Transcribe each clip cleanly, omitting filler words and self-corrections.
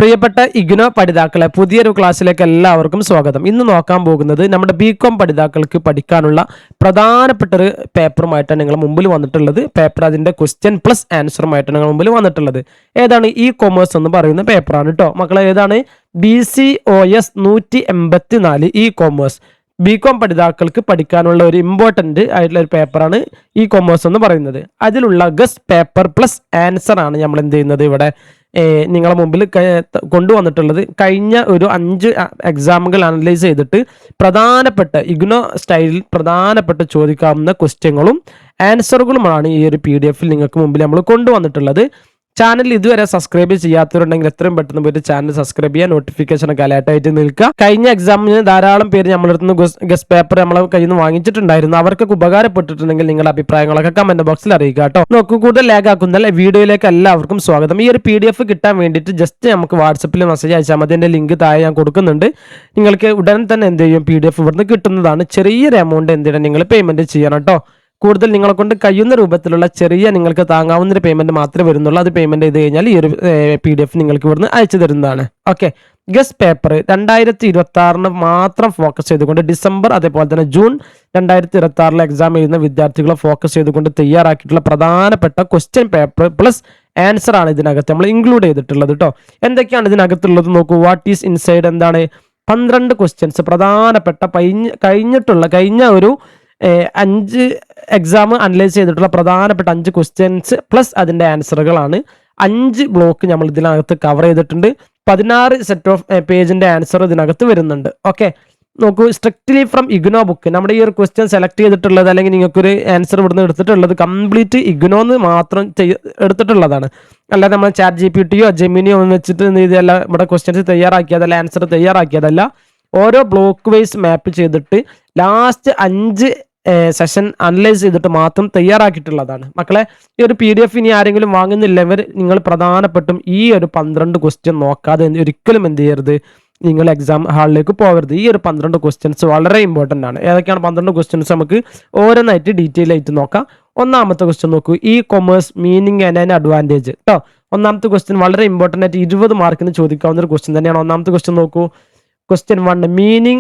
പ്രിയപ്പെട്ട ഇഗ്നോ പഠിതാക്കളെ പുതിയൊരു ക്ലാസ്സിലേക്ക് എല്ലാവർക്കും സ്വാഗതം. ഇന്ന് നോക്കാൻ പോകുന്നത് നമ്മുടെ ബികോം പഠിതാക്കൾക്ക് പഠിക്കാനുള്ള പ്രധാനപ്പെട്ട ഒരു പേപ്പറുമായിട്ടാണ് നിങ്ങൾ മുമ്പിൽ വന്നിട്ടുള്ളത്. പേപ്പർ അതിൻ്റെ ക്വസ്റ്റ്യൻ പ്ലസ് ആൻസറുമായിട്ടാണ് നിങ്ങൾ മുമ്പിൽ വന്നിട്ടുള്ളത്. ഏതാണ്? ഇ കൊമേഴ്സ് എന്ന് പറയുന്ന പേപ്പറാണ് കേട്ടോ മക്കളെ. ഏതാണ്? BCOS 184 E commerce. ബികോം പഠിതാക്കൾക്ക് പഠിക്കാനുള്ള ഒരു ഇമ്പോർട്ടൻ്റ് ആയിട്ടുള്ള ഒരു പേപ്പറാണ് ഇ കൊമേഴ്സ് എന്ന് പറയുന്നത്. അതിലുള്ള ഗസ്റ്റ് പേപ്പർ പ്ലസ് ആൻസർ ആണ് നമ്മൾ എന്ത് ചെയ്യുന്നത് ഇവിടെ നിങ്ങളെ മുമ്പിൽ കൊണ്ടുവന്നിട്ടുള്ളത്. കഴിഞ്ഞ ഒരു 5 എക്സാമുകൾ അനലൈസ് ചെയ്തിട്ട് പ്രധാനപ്പെട്ട ഇഗ്നോ സ്റ്റൈലിൽ പ്രധാനപ്പെട്ട ചോദിക്കാവുന്ന ക്വസ്റ്റ്യങ്ങളും ആൻസറുകളുമാണ് ഈ ഒരു PDF നിങ്ങൾക്ക് മുമ്പിൽ നമ്മൾ കൊണ്ടുവന്നിട്ടുള്ളത്. ചാനൽ ഇതുവരെ സബ്സ്ക്രൈബ് ചെയ്യാത്തവരുണ്ടെങ്കിൽ എത്രയും പെട്ടെന്ന് പോയിട്ട് ചാനൽ സബ്സ്ക്രൈബ് ചെയ്യുക, നോട്ടിഫിക്കേഷൻ ഒക്കെ അലേർട്ടായിട്ട് നിൽക്കുക. കഴിഞ്ഞ എക്സാമിന് ധാരാളം പേര് നമ്മളെടുത്ത് ഗസ്റ്റ് പേപ്പർ നമ്മളെ കയ്യിൽ നിന്ന് വാങ്ങിച്ചിട്ടുണ്ടായിരുന്നു. അവർക്കൊക്കെ ഉപകാരപ്പെട്ടിട്ടുണ്ടെങ്കിൽ നിങ്ങളുടെ അഭിപ്രായങ്ങളൊക്കെ കമന്റ് ബോക്സിൽ അറിയിക്കുക കേട്ടോ. നോക്കൂ, കൂടുതൽ ലാഗ് ആക്കുന്ന വീഡിയോയിലേക്ക് എല്ലാവർക്കും സ്വാഗതം. ഈ ഒരു PDF കിട്ടാൻ വേണ്ടിയിട്ട് ജസ്റ്റ് നമുക്ക് വാട്സപ്പിൽ മെസ്സേജ് അയച്ചാൽ മതി. എൻ്റെ ലിങ്ക് താഴെ ഞാൻ കൊടുക്കുന്നുണ്ട്. നിങ്ങൾക്ക് ഉടൻ തന്നെ എന്ത് ചെയ്യും, PDF ഇവിടുന്ന് കിട്ടുന്നതാണ്. ചെറിയൊരു എമൗണ്ട് എന്ത് ചെയ്യണം, നിങ്ങൾ പേയ്മെന്റ് ചെയ്യണം കേട്ടോ. കൂടുതൽ നിങ്ങളെ കൊണ്ട് കഴിയുന്ന രൂപത്തിലുള്ള ചെറിയ നിങ്ങൾക്ക് താങ്ങാവുന്ന ഒരു പേയ്മെന്റ് മാത്രമേ വരുന്നുള്ളൂ. അത് പേയ്മെന്റ് ചെയ്ത് കഴിഞ്ഞാൽ ഈ ഒരു PDF നിങ്ങൾക്ക് ഇവിടുന്ന് അയച്ചു തരുന്നതാണ്. ഓക്കെ, ഗസ്റ്റ് പേപ്പർ 2026 മാത്രം ഫോക്കസ് ചെയ്തുകൊണ്ട് ഡിസംബർ അതേപോലെ തന്നെ ജൂൺ 2026 എക്സാം എഴുതുന്ന വിദ്യാർത്ഥികളെ ഫോക്കസ് ചെയ്തുകൊണ്ട് തയ്യാറാക്കിയിട്ടുള്ള പ്രധാനപ്പെട്ട ക്വസ്റ്റ്യൻ പേപ്പർ പ്ലസ് ആൻസർ ആണ് ഇതിനകത്ത് നമ്മൾ ഇൻക്ലൂഡ് ചെയ്തിട്ടുള്ളത് കേട്ടോ. എന്തൊക്കെയാണ് ഇതിനകത്തുള്ളത് നോക്കൂ. വാട്ട് ഈസ് ഇൻസൈഡ് എന്താണ്? 12 ക്വസ്റ്റ്യൻസ് പ്രധാനപ്പെട്ട കഴിഞ്ഞ ഒരു 5 എക്സാം അനലൈസ് ചെയ്തിട്ടുള്ള പ്രധാനപ്പെട്ട 5 ക്വസ്റ്റ്യൻസ് പ്ലസ് അതിൻ്റെ ആൻസറുകളാണ്. 5 ബ്ലോക്ക് നമ്മൾ ഇതിനകത്ത് കവർ ചെയ്തിട്ടുണ്ട്. 16 സെറ്റ് ഓഫ് പേജിൻ്റെ ആൻസർ ഇതിനകത്ത് വരുന്നുണ്ട്. ഓക്കെ, നോക്കൂ, സ്ട്രിക്ട്ലി ഫ്രം ഇഗ്നോ ബുക്ക്. നമ്മുടെ ഈ ഒരു ക്വസ്റ്റ്യൻ സെലക്ട് ചെയ്തിട്ടുള്ളത് അല്ലെങ്കിൽ നിങ്ങൾക്കൊരു ആൻസർ ഇവിടുന്ന് എടുത്തിട്ടുള്ളത് കംപ്ലീറ്റ് ഇഗ്നോന്ന് മാത്രം എടുത്തിട്ടുള്ളതാണ്. അല്ലാതെ നമ്മൾ ChatGPT ജെമിനിയോ ഒന്നും വെച്ചിട്ട് ഇതെല്ലാം ഇവിടെ ക്വസ്റ്റ്യൻസ് തയ്യാറാക്കിയതല്ല, ആൻസർ തയ്യാറാക്കിയതല്ല. ഓരോ ബ്ലോക്ക് വൈസ് മാപ്പ് ചെയ്തിട്ട് ലാസ്റ്റ് 5 സെഷൻ അനലൈസ് ചെയ്തിട്ട് മാത്രം തയ്യാറാക്കിയിട്ടുള്ളതാണ് മക്കളെ. ഈ ഒരു PDF ഇനി ആരെങ്കിലും വാങ്ങുന്നില്ലവർ നിങ്ങൾ പ്രധാനപ്പെട്ടും ഈ ഒരു 12 ക്വസ്റ്റ്യൻ നോക്കാതെ ഒരിക്കലും എന്ത് ചെയ്യരുത്, നിങ്ങൾ എക്സാം ഹാളിലേക്ക് പോകരുത്. ഈ ഒരു 12 ക്വസ്റ്റ്യൻസ് വളരെ ഇമ്പോർട്ടൻ്റ് ആണ്. ഏതൊക്കെയാണ് 12 ക്വസ്റ്റ്യൻസ് നമുക്ക് ഓരോന്നായിട്ട് ഡീറ്റെയിൽ ആയിട്ട് നോക്കാം. ഒന്നാമത്തെ ക്വസ്റ്റ്യൻ നോക്കൂ, E commerce meaning and advantage കേട്ടോ. ഒന്നാമത്തെ ക്വസ്റ്റ്യൻ വളരെ ഇമ്പോർട്ടൻ്റ് ആയിട്ട് 20 മാർക്കിന് ചോദിക്കാവുന്ന ഒരു ക്വസ്റ്റ്യൻ തന്നെയാണ്. ഒന്നാമത്തെ ക്വസ്റ്റ്യൻ നോക്കൂ. Question 1, meaning,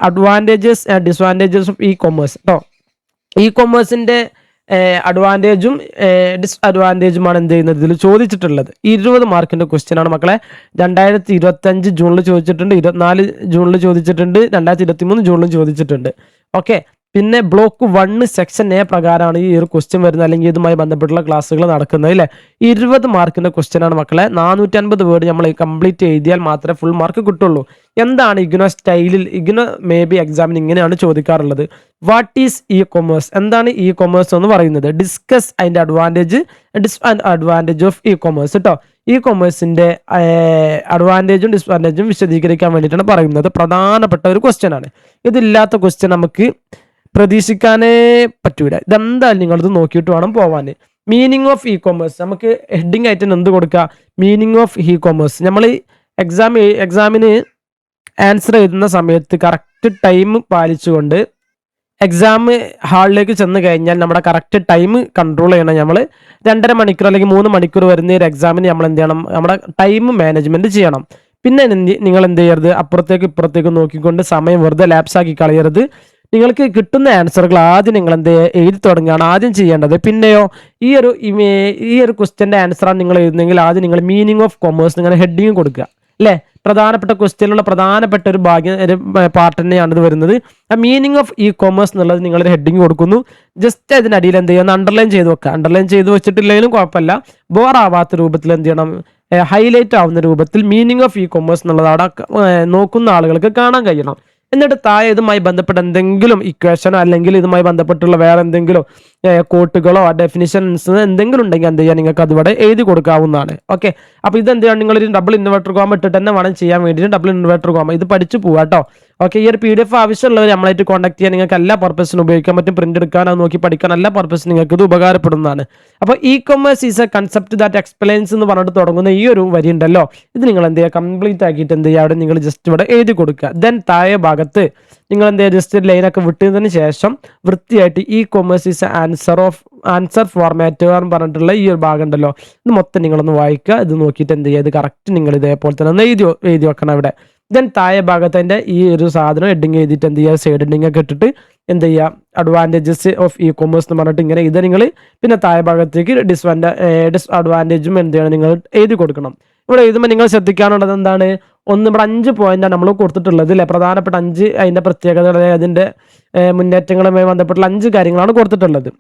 advantages and disadvantages of e-commerce കേട്ടോ. E-commerceൻ്റെ അഡ്വാൻറ്റേജും ഡിസ്അഡ്വാൻറ്റേജുമാണ് എന്ത് ചെയ്യുന്നത് ഇതിൽ ചോദിച്ചിട്ടുള്ളത്. 20 മാർക്കിൻ്റെ ക്വസ്റ്റ്യൻ ആണ് മക്കളെ. 2025 ജൂണിൽ ചോദിച്ചിട്ടുണ്ട്, 24 ജൂണിൽ ചോദിച്ചിട്ടുണ്ട്, 2023 ജൂണിലും ചോദിച്ചിട്ടുണ്ട്. ഓക്കെ, പിന്നെ ബ്ലോക്ക് 1 സെക്ഷൻ A പ്രകാരമാണ് ഈ ഒരു ക്വസ്റ്റ്യൻ വരുന്നത്, അല്ലെങ്കിൽ ഇതുമായി ബന്ധപ്പെട്ടുള്ള ക്ലാസ്സുകൾ നടക്കുന്നത് അല്ലേ. 20 മാർക്കിൻ്റെ ക്വസ്റ്റ്യൻ ആണ് മക്കളെ. 450 വേർഡ് നമ്മൾ കംപ്ലീറ്റ് എഴുതിയാൽ മാത്രമേ ഫുൾ മാർക്ക് കിട്ടുള്ളൂ. എന്താണ് ഇഗ്നോ സ്റ്റൈലിൽ ഇഗ്നോ മേ ബി എക്സാമിന് ഇങ്ങനെയാണ് ചോദിക്കാറുള്ളത്. What is e commerce? എന്താണ് ഇ കൊമേഴ്സ് എന്ന് പറയുന്നത്? ഡിസ്കസ് അതിൻ്റെ advantage disadvantage of e commerce കേട്ടോ. ഇ കൊമേഴ്സിൻ്റെ അഡ്വാൻറ്റേജും ഡിസ്അഡ്വാൻറ്റേജും വിശദീകരിക്കാൻ വേണ്ടിയിട്ടാണ് പറയുന്നത്. പ്രധാനപ്പെട്ട ഒരു ക്വസ്റ്റ്യൻ ആണ്. ഇതില്ലാത്ത ക്വസ്റ്റ്യൻ നമുക്ക് പ്രതീക്ഷിക്കാനേ പറ്റൂല. ഇതെന്തായാലും നിങ്ങളിത് നോക്കിയിട്ട് വേണം പോവാൻ. മീനിങ് ഓഫ് ഇ കൊമേഴ്സ് നമുക്ക് ഹെഡിങ് ആയിട്ട് എന്ത് കൊടുക്കുക? Meaning of e commerce. നമ്മൾ എക്സാമിന് ആൻസർ എഴുതുന്ന സമയത്ത് കറക്റ്റ് ടൈം പാലിച്ചുകൊണ്ട് എക്സാം ഹാളിലേക്ക് ചെന്ന് കഴിഞ്ഞാൽ നമ്മുടെ കറക്റ്റ് ടൈം കൺട്രോൾ ചെയ്യണം. നമ്മൾ 2.5 മണിക്കൂർ അല്ലെങ്കിൽ 3 മണിക്കൂർ വരുന്ന ഒരു എക്സാമിന് നമ്മൾ എന്ത് ചെയ്യണം? നമ്മുടെ ടൈം മാനേജ്മെന്റ് ചെയ്യണം. പിന്നെ നിങ്ങൾ എന്ത് ചെയ്യരുത്, അപ്പുറത്തേക്ക് ഇപ്പുറത്തേക്ക് നോക്കിക്കൊണ്ട് സമയം വെറുതെ ലാപ്സ് ആക്കി കളയരുത്. നിങ്ങൾക്ക് കിട്ടുന്ന ആൻസറുകൾ ആദ്യം നിങ്ങൾ എന്ത് എഴുതി തുടങ്ങുകയാണ് ആദ്യം ചെയ്യേണ്ടത്. പിന്നെയോ ഈ ഒരു ക്വസ്റ്റ്യൻ്റെ ആൻസറാണ് നിങ്ങൾ എഴുതുന്നെങ്കിൽ ആദ്യം നിങ്ങൾ മീനിങ് ഓഫ് കൊമേഴ്സ് നിങ്ങൾ ഹെഡിങ് കൊടുക്കുക അല്ലേ. പ്രധാനപ്പെട്ട ക്വസ്റ്റ്യനിലുള്ള പ്രധാനപ്പെട്ട ഒരു പാർട്ട് തന്നെയാണ് ഇത് വരുന്നത്. ആ മീനിങ് ഓഫ് ഇ കൊമേഴ്സ് എന്നുള്ളത് നിങ്ങളൊരു ഹെഡിങ് കൊടുക്കുന്നു. ജസ്റ്റ് അതിനടിയിൽ എന്ത് ചെയ്യുക, അണ്ടർലൈൻ ചെയ്ത് വെക്കുക. അണ്ടർലൈൻ ചെയ്ത് വെച്ചിട്ടില്ലെങ്കിലും കുഴപ്പമില്ല. ബോർ ആവാത്ത രൂപത്തിൽ എന്ത് ചെയ്യണം, ഹൈലൈറ്റ് ആവുന്ന രൂപത്തിൽ മീനിങ് ഓഫ് ഇ കൊമേഴ്സ് എന്നുള്ളത് അവിടെ നോക്കുന്ന ആളുകൾക്ക് കാണാൻ കഴിയണം. എന്നിട്ട് താഴെ ഇതുമായി ബന്ധപ്പെട്ട എന്തെങ്കിലും ഇക്വേഷനോ അല്ലെങ്കിൽ ഇതുമായി ബന്ധപ്പെട്ടുള്ള വേറെ എന്തെങ്കിലും കോട്ടുകളോ ഡെഫിനിഷൻസ് എന്തെങ്കിലും ഉണ്ടെങ്കിൽ എന്ത് ചെയ്യാൻ നിങ്ങൾക്ക് അതിവിടെ എഴുതി കൊടുക്കാവുന്നതാണ്. ഓക്കെ, അപ്പോൾ ഇതെന്ത് ചെയ്യണം, നിങ്ങളൊരു ഡബിൾ ഇൻവെർട്ടർ കോമ ഇട്ടിട്ട് തന്നെ വേണം ചെയ്യാൻ വേണ്ടിയിട്ട്. ഡബിൾ ഇൻവെർട്ടർ കോമ ഇത് പഠിച്ചു പോവാ കേട്ടോ. ഓക്കെ, ഈ ഒരു PDF ആവശ്യമുള്ളവർ നമ്മളായിട്ട് കോൺടാക്ട് ചെയ്യാൻ നിങ്ങൾക്ക് എല്ലാ പർപ്പസിനും ഉപയോഗിക്കാൻ പറ്റും. പ്രിന്റ് എടുക്കാൻ, അത് നോക്കി പഠിക്കാൻ എല്ലാ പർപ്പസിനും നിങ്ങൾക്ക് ഇത് ഉപകാരപ്പെടുന്നതാണ്. അപ്പോൾ e-commerce is A concept that explains എന്ന് പറഞ്ഞിട്ട് തുടങ്ങുന്ന ഈ ഒരു വരി ഉണ്ടല്ലോ, ഇത് നിങ്ങൾ എന്ത് ചെയ്യുക, കംപ്ലീറ്റ് ആക്കിയിട്ട് എന്ത് ചെയ്യുക, അവിടെ നിങ്ങൾ ജസ്റ്റ് ഇവിടെ എഴുതി കൊടുക്കുക. ദെൻ താഴെ ഭാഗത്ത് നിങ്ങൾ എന്ത് ചെയ്യുക, ജസ്റ്റ് ലൈനൊക്കെ വിട്ടതിന് ശേഷം വൃത്തിയായിട്ട് e-commerce ഈസ് ആൻസർ ഫോർമാറ്റ് എന്ന് പറഞ്ഞിട്ടുള്ള ഈ ഒരു ഭാഗം ഉണ്ടല്ലോ, ഇത് മൊത്തം നിങ്ങളൊന്ന് വായിക്കുക. ഇത് നോക്കിയിട്ട് എന്ത് ചെയ്യുക, ഇത് കറക്റ്റ് നിങ്ങൾ ഇതേപോലെ തന്നെ ഒന്ന് എഴുതി വെക്കണം ഇവിടെ. ദെൻ താഴെ ഭാഗത്തിൻ്റെ ഈ ഒരു സാധനം ഹെഡിങ് എഴുതിയിട്ട് എന്ത് ചെയ്യുക, സൈഡ് ഹെഡിങ് ഒക്കെ ഇട്ടിട്ട് എന്ത് ചെയ്യുക, അഡ്വാൻറ്റേജസ് ഓഫ് e-commerce എന്ന് പറഞ്ഞിട്ട് ഇങ്ങനെ ഇത് നിങ്ങൾ പിന്നെ താഴെ ഭാഗത്തേക്ക് ഡിസ്അഡ്വാൻറ്റേജും എന്ത് ചെയ്യണം, നിങ്ങൾ എഴുതി കൊടുക്കണം. ഇവിടെ എഴുതുമ്പോൾ നിങ്ങൾ ശ്രദ്ധിക്കാനുള്ളത് എന്താണ്, ഒന്ന് ഇവിടെ 5 പോയിന്റാണ് നമ്മൾ കൊടുത്തിട്ടുള്ളത് അല്ലേ, പ്രധാനപ്പെട്ട 5 അതിൻ്റെ പ്രത്യേകത, അതിൻ്റെ മുന്നേറ്റങ്ങളുമായി ബന്ധപ്പെട്ടുള്ള 5 കാര്യങ്ങളാണ് കൊടുത്തിട്ടുള്ളത്.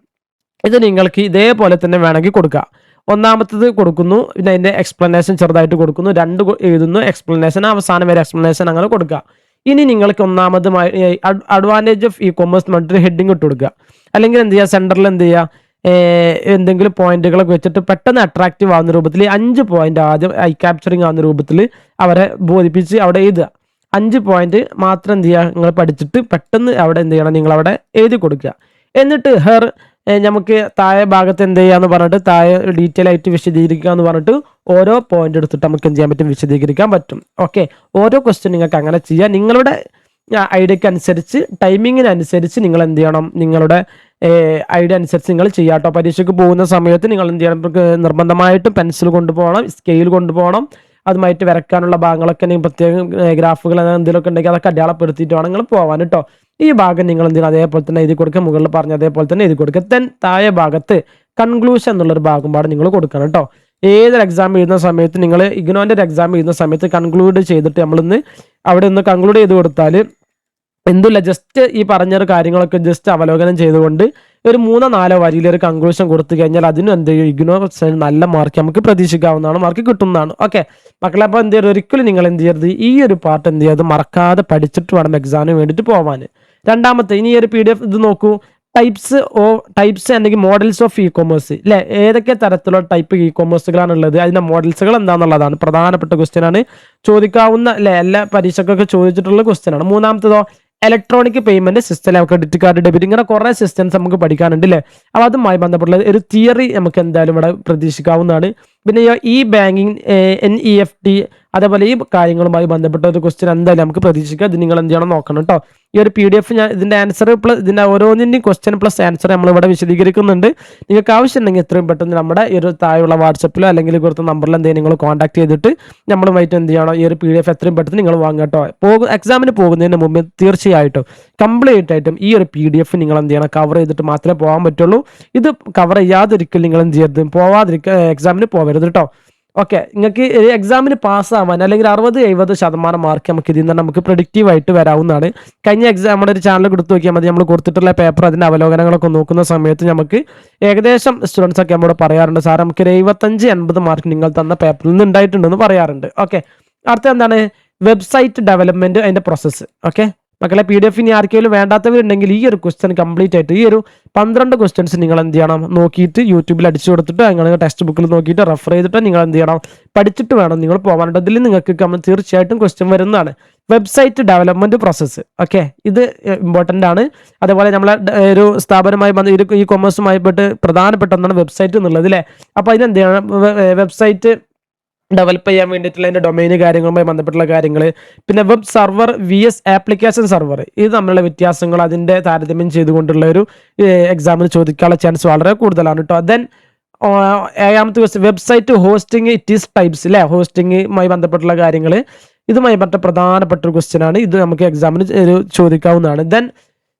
ഇത് നിങ്ങൾക്ക് ഇതേപോലെ തന്നെ വേണമെങ്കിൽ കൊടുക്കുക. ഒന്നാമത്തത് കൊടുക്കുന്നു, പിന്നെ അതിൻ്റെ എക്സ്പ്ലനേഷൻ ചെറുതായിട്ട് കൊടുക്കുന്നു, 2 എഴുതുന്നു, എക്സ്പ്ലനേഷൻ അവസാനം വരെ എക്സ്പ്ലനേഷൻ അങ്ങനെ കൊടുക്കുക. ഇനി നിങ്ങൾക്ക് ഒന്നാമതുമായി അഡ്വാൻറ്റേജ് ഓഫ് e-commerce എന്ന് പറഞ്ഞിട്ട് ഹെഡിങ് ഇട്ട് കൊടുക്കുക. അല്ലെങ്കിൽ എന്ത് ചെയ്യുക, സെൻറ്ററിൽ എന്ത് ചെയ്യുക, എന്തെങ്കിലും പോയിന്റുകളൊക്കെ വെച്ചിട്ട് പെട്ടെന്ന് അട്രാക്റ്റീവ് ആവുന്ന രൂപത്തിൽ 5 പോയിന്റ് ആദ്യം ഐ ക്യാപ്ചറിങ് ആവുന്ന രൂപത്തിൽ അവരെ ബോധിപ്പിച്ച് അവിടെ എഴുതുക. 5 പോയിന്റ് മാത്രം എന്ത് ചെയ്യുക, നിങ്ങൾ പഠിച്ചിട്ട് പെട്ടെന്ന് അവിടെ എന്ത് ചെയ്യണം, നിങ്ങൾ അവിടെ എഴുതി കൊടുക്കുക. എന്നിട്ട് നമുക്ക് താഴെ ഭാഗത്ത് എന്ത് ചെയ്യാന്ന് പറഞ്ഞിട്ട് താഴെ ഡീറ്റെയിൽ ആയിട്ട് വിശദീകരിക്കുക എന്ന് പറഞ്ഞിട്ട് ഓരോ പോയിന്റ് എടുത്തിട്ട് നമുക്ക് എന്ത് ചെയ്യാൻ പറ്റും, വിശദീകരിക്കാൻ പറ്റും. ഓക്കെ, ഓരോ ക്വസ്റ്റ്യൻ നിങ്ങൾക്ക് അങ്ങനെ ചെയ്യാം. നിങ്ങളുടെ ഐഡിയക്ക് അനുസരിച്ച്, ടൈമിങ്ങിനനുസരിച്ച് നിങ്ങൾ എന്ത് ചെയ്യണം, നിങ്ങളുടെ ഐഡിയ അനുസരിച്ച് നിങ്ങൾ ചെയ്യാട്ടോ. പരീക്ഷയ്ക്ക് പോകുന്ന സമയത്ത് നിങ്ങൾ എന്ത് ചെയ്യണം, നിർബന്ധമായിട്ടും പെൻസിൽ കൊണ്ടുപോകണം, സ്കെയിൽ കൊണ്ടുപോകണം. അതുമായിട്ട് വരയ്ക്കാനുള്ള ഭാഗങ്ങളൊക്കെ നിങ്ങൾ പ്രത്യേകം ഗ്രാഫുകൾ എന്തെങ്കിലുമൊക്കെ ഉണ്ടെങ്കിൽ അതൊക്കെ അടയാളപ്പെടുത്തിയിട്ട് വേണം നിങ്ങൾ പോകാൻ കേട്ടോ. ഈ ഭാഗം നിങ്ങൾ എന്ത് ചെയ്യണം, അതേപോലെ തന്നെ എഴുതി കൊടുക്കുക. മുകളിൽ പറഞ്ഞ അതേപോലെ തന്നെ എഴുതി കൊടുക്കുക. ദെൻ താഴെ ഭാഗത്ത് കൺക്ലൂഷൻ എന്നുള്ളൊരു ഭാഗം പാടെ നിങ്ങൾ കൊടുക്കണം കേട്ടോ. ഏതൊരു എക്സാം എഴുതുന്ന സമയത്ത്, നിങ്ങൾ ഇഗ്നോൻ്റെ ഒരു എക്സാം എഴുതുന്ന സമയത്ത് കൺക്ലൂഡ് ചെയ്തിട്ട് നമ്മളിന്ന് അവിടെ നിന്ന് കൺക്ലൂഡ് ചെയ്ത് കൊടുത്താൽ എന്തില്ല, ജസ്റ്റ് ഈ പറഞ്ഞൊരു കാര്യങ്ങളൊക്കെ ജസ്റ്റ് അവലോകനം ചെയ്തുകൊണ്ട് ഒരു 3-4 വരിയിൽ ഒരു കൺക്ലൂഷൻ കൊടുത്തു കഴിഞ്ഞാൽ അതിനും എന്ത് ചെയ്യും, ഇഗ്നോ നല്ല മാർക്ക് നമുക്ക് പ്രതീക്ഷിക്കാവുന്നതാണ്, മാർക്ക് കിട്ടുന്നതാണ്. ഓക്കെ മക്കളെ, അപ്പോൾ എന്ത് ചെയ്യരുത്, ഒരിക്കലും നിങ്ങൾ എന്ത് ചെയ്യരുത്, ഈ ഒരു പാർട്ട് എന്ത് ചെയ്യരുത്, മറക്കാതെ പഠിച്ചിട്ട് വേണം എക്സാമിന് വേണ്ടിയിട്ട് പോകാൻ. രണ്ടാമത്തെ, ഇനി ഒരു PDF ഇത് നോക്കൂ, ടൈപ്സ് അല്ലെങ്കിൽ മോഡൽസ് ഓഫ് e-commerce അല്ലെ, ഏതൊക്കെ തരത്തിലുള്ള ടൈപ്പ് e-commerceകളാണ് ഉള്ളത്, അതിന്റെ മോഡൽസുകൾ എന്താണെന്നുള്ളതാണ് പ്രധാനപ്പെട്ട ക്വസ്റ്റ്യൻ ആണ്, ചോദിക്കാവുന്ന അല്ലെ, എല്ലാ പരീക്ഷക്കൊക്കെ ചോദിച്ചിട്ടുള്ള ക്വസ്റ്റ്യൻ ആണ്. മൂന്നാമത്തതോ electronic payment system, credit card, debit, ഇങ്ങനെ കുറേ സിസ്റ്റംസ് നമുക്ക് പഠിക്കാനുണ്ട് അല്ലേ. അപ്പോൾ അതുമായി ബന്ധപ്പെട്ടുള്ള ഒരു തിയറി നമുക്ക് എന്തായാലും ഇവിടെ പ്രതീക്ഷിക്കാവുന്നതാണ്. പിന്നെ ഈ ബാങ്കിങ്, NEFT, അതേപോലെ ഈ കാര്യങ്ങളുമായി ബന്ധപ്പെട്ട ഒരു ക്വസ്റ്റ്യൻ എന്തായാലും നമുക്ക് പ്രതീക്ഷിക്കാം. ഇത് നിങ്ങൾ എന്ത് ചെയ്യണം നോക്കണം കേട്ടോ. ഈ ഒരു PDF ഞാൻ ഇതിന്റെ ആൻസർ പ്ലസ് ഇതിന്റെ ഓരോന്നിൻ്റെയും ക്വസ്റ്റ്യൻ പ്ലസ് ആൻസർ നമ്മൾ ഇവിടെ വിശദീകരിക്കുന്നുണ്ട്. നിങ്ങൾക്ക് ആവശ്യമുണ്ടെങ്കിൽ എത്രയും പെട്ടെന്ന് നമ്മുടെ ഈ ഒരു താഴെയുള്ള വാട്സപ്പിലോ അല്ലെങ്കിൽ കൊടുത്ത നമ്പറിൽ എന്തെങ്കിലും നിങ്ങൾ കോൺടാക്ട് ചെയ്തിട്ട് നമ്മളുമായിട്ട് എന്ത് ചെയ്യണം, ഈ ഒരു PDF എത്രയും പെട്ടെന്ന് നിങ്ങൾ വാങ്ങുക കേട്ടോ. എക്സാമിന് പോകുന്നതിന് മുമ്പ് തീർച്ചയായിട്ടും കംപ്ലീറ്റ് ആയിട്ടും ഈ ഒരു PDF നിങ്ങൾ എന്ത് ചെയ്യണം, കവർ ചെയ്തിട്ട് മാത്രമേ പോകാൻ പറ്റുള്ളൂ. ഇത് കവർ ചെയ്യാതിരിക്കൽ നിങ്ങൾ എന്ത് ചെയ്യരുത്, എക്സാമിന് പോകരുത് കേട്ടോ. ഓക്കെ, നിങ്ങൾക്ക് എക്സാമിന് പാസ്സാവാൻ അല്ലെങ്കിൽ 60-70% മാർക്ക് നമുക്ക് ഇതിൽ നിന്ന് നമുക്ക് പ്രൊഡിക്റ്റീവ് ആയിട്ട് വരാവുന്നതാണ്. കഴിഞ്ഞ എക്സാം നമ്മുടെ ഒരു ചാനൽ കൊടുത്തു നോക്കിയാൽ മതി, നമ്മൾ കൊടുത്തിട്ടുള്ള പേപ്പർ അതിൻ്റെ അവലോകനങ്ങളൊക്കെ നോക്കുന്ന സമയത്ത് നമുക്ക് ഏകദേശം സ്റ്റുഡൻസ് ഒക്കെ നമ്മോട് പറയാറുണ്ട്, സാർ നമുക്ക് 75-80 മാർക്ക് നിങ്ങൾ തന്ന പേപ്പറിൽ നിന്ന് ഉണ്ടായിട്ടുണ്ടെന്ന് പറയാറുണ്ട്. ഓക്കെ, അടുത്ത എന്താണ്, വെബ്സൈറ്റ് ഡെവലപ്മെന്റ്, അതിൻ്റെ പ്രോസസ്സ്. ഓക്കെ മക്കളെ, PDF ഇനി ആർക്കെങ്കിലും വേണ്ടാത്തവരുണ്ടെങ്കിൽ ഈ ഒരു ക്വസ്റ്റ്യൻ കംപ്ലീറ്റ് ആയിട്ട് ഈ ഒരു 12 ക്വസ്റ്റ്യൻസ് നിങ്ങൾ എന്ത് ചെയ്യണം, നോക്കിയിട്ട് യൂട്യൂബിൽ അടിച്ചു കൊടുത്തിട്ട് നിങ്ങൾ ടെക്സ്റ്റ് ബുക്കിൽ നോക്കിയിട്ട് റെഫർ ചെയ്തിട്ട് നിങ്ങൾ എന്ത് ചെയ്യണം, പഠിച്ചിട്ട് വേണം നിങ്ങൾ പോകാനുണ്ട്. ഇതിൽ നിങ്ങൾക്ക് തീർച്ചയായിട്ടും ക്വസ്റ്റ്യൻ വരുന്നതാണ്, വെബ്സൈറ്റ് ഡെവലപ്മെന്റ് പ്രോസസ്സ്. ഓക്കെ, ഇത് ഇമ്പോർട്ടൻ്റ് ആണ്. അതേപോലെ നമ്മളെ ഒരു സ്ഥാപനമായി e-commerceമായി പ്രധാനപ്പെട്ട ഒന്നാണ് വെബ്സൈറ്റ് എന്നുള്ളത് അല്ലേ. അപ്പോൾ അതിനെന്ത് ചെയ്യണം, വെബ്സൈറ്റ് ഡെവലപ്പ് ചെയ്യാൻ വേണ്ടിയിട്ടുള്ള അതിൻ്റെ ഡൊമൈന് കാര്യങ്ങളുമായി ബന്ധപ്പെട്ടുള്ള കാര്യങ്ങൾ, പിന്നെ web server VS application server, ഇത് തമ്മിലുള്ള വ്യത്യാസങ്ങൾ അതിൻ്റെ താരതമ്യം ചെയ്തുകൊണ്ടുള്ള ഒരു എക്സാമിന് ചോദിക്കാനുള്ള ചാൻസ് വളരെ കൂടുതലാണ് കേട്ടോ. ദെൻ 7ാമത്തെ question, website hosting, it is types അല്ലേ, ഹോസ്റ്റിംഗുമായി ബന്ധപ്പെട്ടുള്ള കാര്യങ്ങൾ, ഇതുമായി ബന്ധപ്പെട്ട പ്രധാനപ്പെട്ട ഒരു ക്വസ്റ്റ്യൻ ആണ്. ഇത് നമുക്ക് എക്സാമിന് ചോദിക്കാവുന്നതാണ്. ദെൻ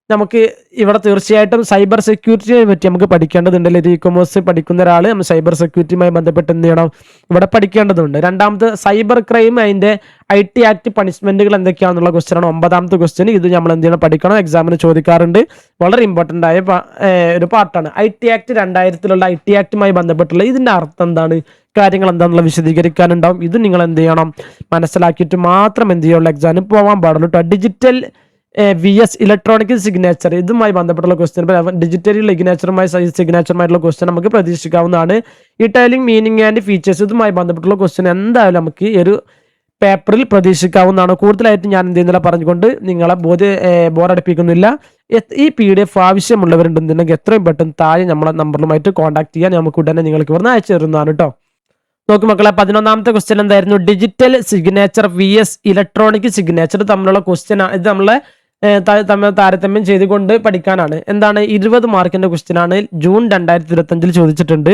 നമുക്ക് ഇവിടെ തീർച്ചയായിട്ടും സൈബർ സെക്യൂരിറ്റിയെ പറ്റി നമുക്ക് പഠിക്കേണ്ടതുണ്ട്. e-commerce പഠിക്കുന്ന ഒരാൾ നമ്മൾ സൈബർ സെക്യൂരിറ്റിയുമായി ബന്ധപ്പെട്ട് എന്ത് ചെയ്യണം, ഇവിടെ പഠിക്കേണ്ടതുണ്ട്. രണ്ടാമത് സൈബർ ക്രൈം, അതിൻ്റെ IT ആക്ട് പണിഷ്മെന്റുകൾ എന്തൊക്കെയാണെന്നുള്ള ക്വസ്റ്റ്യൻ ആണ് 9ാമത്തെ ക്വസ്റ്റ്യൻ. ഇത് നമ്മൾ എന്ത് ചെയ്യണം, പഠിക്കണം, എക്സാമിന് ചോദിക്കാറുണ്ട്, വളരെ ഇമ്പോർട്ടൻ്റ് ആയ ഒരു പാർട്ടാണ്. IT ആക്ട് 2000-ലുള്ള IT ആക്ടുമായി ബന്ധപ്പെട്ടുള്ള ഇതിൻ്റെ അർത്ഥം എന്താണ്, കാര്യങ്ങൾ എന്താണെന്നുള്ള വിശദീകരിക്കാനുണ്ടാവും. ഇത് നിങ്ങൾ എന്ത് ചെയ്യണം, മനസ്സിലാക്കിയിട്ട് മാത്രം എന്ത് ചെയ്യുള്ളൂ, എക്സാമിന് പോകാൻ പാടുള്ളൂ കേട്ടോ. ഡിജിറ്റൽ VS ഇലക്ട്രോണിക് സിഗ്നേച്ചർ, ഇതുമായി ബന്ധപ്പെട്ടുള്ള ക്വസ്റ്റ്യൻ, ഡിജിറ്റൽ സിഗ്നേച്ചറുമായിട്ടുള്ള ക്വസ്റ്റ്യൻ നമുക്ക് പ്രതീക്ഷിക്കാവുന്നതാണ്. ഇറ്റാലിക് മീനിങ് ആൻഡ് ഫീച്ചേഴ്സ്, ഇതുമായി ബന്ധപ്പെട്ടുള്ള ക്വസ്റ്റ്യൻ എന്തായാലും നമുക്ക് ഈ ഒരു പേപ്പറിൽ പ്രതീക്ഷിക്കാവുന്നതാണ്. കൂടുതലായിട്ട് ഞാൻ എന്ത് ചെയ്യുന്നില്ല പറഞ്ഞുകൊണ്ട് നിങ്ങളെ ബോറടിപ്പിക്കുന്നില്ല. ഈ PDF ആവശ്യമുള്ളവരുണ്ടെന്നുണ്ടെങ്കിൽ എത്രയും പെട്ടെന്ന് താഴെ നമ്മളെ നമ്പറിലുമായിട്ട് കോൺടാക്ട് ചെയ്യാൻ നമുക്ക് ഉടനെ നിങ്ങൾക്ക് ഇവിടുന്ന് അയച്ചു തരുന്നതാണ് കേട്ടോ. നോക്കൂ മക്കളെ, 11ാമത്തെ ക്വസ്റ്റ്യൻ എന്തായിരുന്നു? Digital signature VS electronic signature തമ്മിലുള്ള ക്വസ്റ്റ്യൻ ആണ്. ഇത് നമ്മളെ തമ്മിൽ താരതമ്യം ചെയ്തുകൊണ്ട് പഠിക്കാനാണ്. എന്താണ്? 20 മാർക്കിന്റെ ക്വസ്റ്റ്യൻ ആണ്. ജൂൺ 2025 ചോദിച്ചിട്ടുണ്ട്,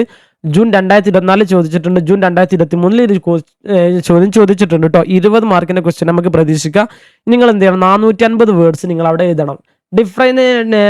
ജൂൺ 2024 ചോദിച്ചിട്ടുണ്ട്, ജൂൺ 2023 ചോദ്യം ചോദിച്ചിട്ടുണ്ട് കേട്ടോ. 20 മാർക്കിന്റെ ക്വസ്റ്റ്യൻ നമുക്ക് പ്രതീക്ഷിക്കാം. നിങ്ങൾ എന്ത് ചെയ്യണം? 450 വേർഡ്സ് നിങ്ങൾ അവിടെ എഴുതണം.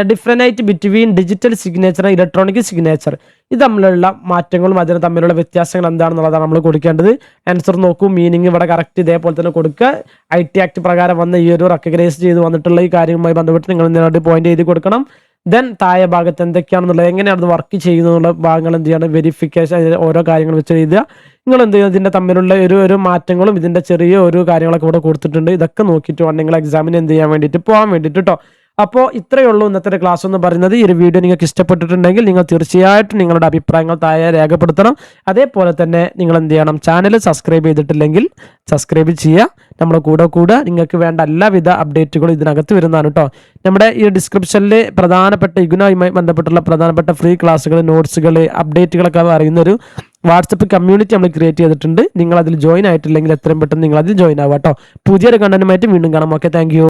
Different between digital signature electronic signature, ഇത് തമ്മിലുള്ള മാറ്റങ്ങളും അതിന് തമ്മിലുള്ള വ്യത്യാസങ്ങൾ എന്താണെന്നുള്ളതാണ് നമ്മൾ കൊടുക്കേണ്ടത്. ആൻസർ നോക്കൂ, മീനിങ് ഇവിടെ കറക്റ്റ് ഇതേപോലെ തന്നെ കൊടുക്കുക. IT ആക്ട് പ്രകാരം വന്ന ഈ ഒരു റെക്കഗ്നൈസ് ചെയ്ത് വന്നിട്ടുള്ള ഈ കാര്യവുമായി ബന്ധപ്പെട്ട് നിങ്ങൾ എന്തിനായിട്ട് പോയിന്റ് ചെയ്ത് കൊടുക്കണം. ദെൻ താഴെ ഭാഗത്ത് എന്തൊക്കെയാണെന്നുള്ളത്, എങ്ങനെയാണ് അത് വർക്ക് ചെയ്യുന്നതിനുള്ള ഭാഗങ്ങൾ എന്ത് ചെയ്യണം? വെരിഫിക്കേഷൻ, ഓരോ കാര്യങ്ങൾ വെച്ച് എഴുതുക. നിങ്ങൾ എന്ത് ചെയ്യുക? ഇതിന്റെ തമ്മിലുള്ള ഒരു മാറ്റങ്ങളും ഇതിന്റെ ചെറിയ ഒരു കാര്യങ്ങളൊക്കെ ഇവിടെ കൊടുത്തിട്ടുണ്ട്. ഇതൊക്കെ നോക്കിയിട്ട് വേണം നിങ്ങൾ എക്സാമിന് എന്ത് ചെയ്യാൻ വേണ്ടിയിട്ട് പോകാൻ വേണ്ടിയിട്ട് കേട്ടോ. അപ്പോൾ ഇത്രയേ ഉള്ളൂ ഇന്നത്തെ ക്ലാസ് എന്ന് പറയുന്നത്. ഈ ഒരു വീഡിയോ നിങ്ങൾക്ക് ഇഷ്ടപ്പെട്ടിട്ടുണ്ടെങ്കിൽ നിങ്ങൾ തീർച്ചയായിട്ടും നിങ്ങളുടെ അഭിപ്രായങ്ങൾ താഴെ രേഖപ്പെടുത്തണം. അതേപോലെ തന്നെ നിങ്ങൾ എന്ത് ചെയ്യണം? ചാനൽ സബ്സ്ക്രൈബ് ചെയ്തിട്ടില്ലെങ്കിൽ സബ്സ്ക്രൈബ് ചെയ്യുക. നമ്മുടെ കൂടെ നിങ്ങൾക്ക് വേണ്ട എല്ലാവിധ അപ്ഡേറ്റുകളും ഇതിനകത്ത് വരുന്നതാണ് കേട്ടോ. നമ്മുടെ ഈ ഡിസ്ക്രിപ്ഷനിൽ പ്രധാനപ്പെട്ട ഇഗ്നോയുമായി ബന്ധപ്പെട്ടുള്ള പ്രധാനപ്പെട്ട ഫ്രീ ക്ലാസ്സുകൾ, നോട്ട്സുകൾ, അപ്ഡേറ്റുകളൊക്കെ അറിയുന്ന ഒരു വാട്സപ്പ് കമ്മ്യൂണിറ്റി നമ്മൾ ക്രിയേറ്റ് ചെയ്തിട്ടുണ്ട്. നിങ്ങൾ അതിൽ ജോയിൻ ആയിട്ടില്ലെങ്കിൽ എത്രയും പെട്ടെന്ന് നിങ്ങൾ അതിൽ ജോയിൻ ആവുക കേട്ടോ. പുതിയൊരു കണ്ടന്റുമായിട്ട് വീണ്ടും കാണാം. Okay, thank you.